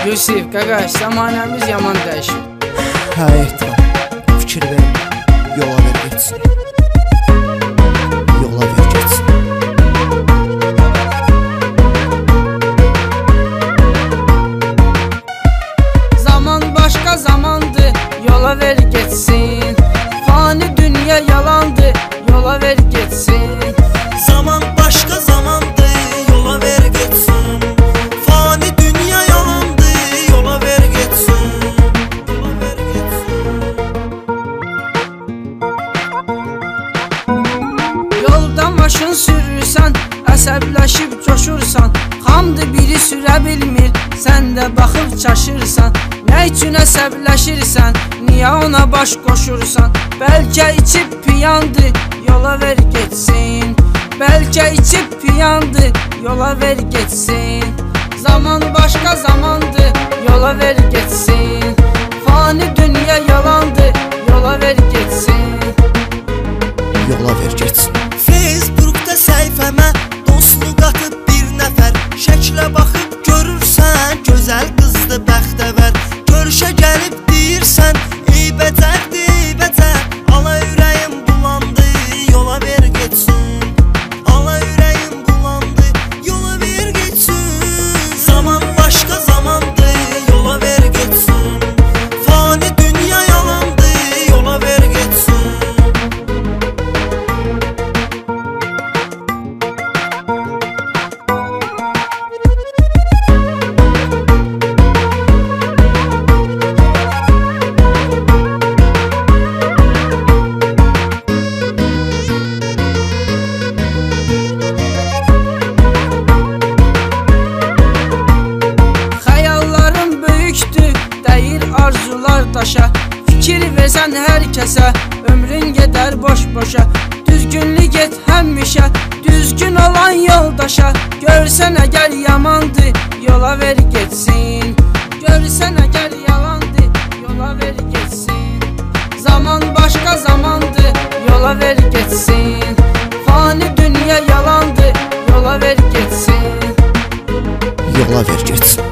Yusif, qaqaş, zamanəmiz yaman dəyişir. Hə, ehtiram. Fikir verin, yola ver geçsin. Yola ver geçsin. Zaman başqa zamandır, yola ver geçsin. Fani dünya yalandır, yola ver geçsin. Zaman başqa zamandır, yola ver geçsin. Fani dünya yalandır, yola ver geçsin. Yola ver geçsin. Yolda maşın sürürsən, əsəbləşib coşursan. Xamdır biri sürə bilmir, sən də baxıb çaşırsan. Nə üçün əsəbləşirsən, niyə ona baş qoşursan? Bəlkə içib piyandır, yola ver geçsin. Bəlkə içib piyandır, yola ver geçsin. Zaman başqa zamandır, yola ver geçsin. Fani dünya yalandır, yola ver geçsin. Yola ver geçsin. Facebook'da səhifəmə dostluq atıb bir nəfər. Şəklə baxıb görürsən, gözəl qızdı bəxtəvər. Görüşə gəlib deyirsən, ey bəcərdi, bəcər. Ala ürəyim bulandı, yola ver geçsin. Ala ürəyim bulandı, yola ver geçsin. Zaman başqa zamandır, yola ver geçsin. Fani dünya yalandı, yola ver geçsin. Xəyallarım böyükdür, dəyir arzular daşa. Fikir versən hər kəsə, ömrün gedər boş-boşa. Düzgünlük et həmişə, düzgün olan yoldaşa. Görsən əgər yamandır, yola ver geçsin. Görsən əgər yalandır, yola ver geçsin. Zaman başqa zamandır, yola ver geçsin. Fani dünya yalandır, yola ver geçsin. Yola ver geçsin.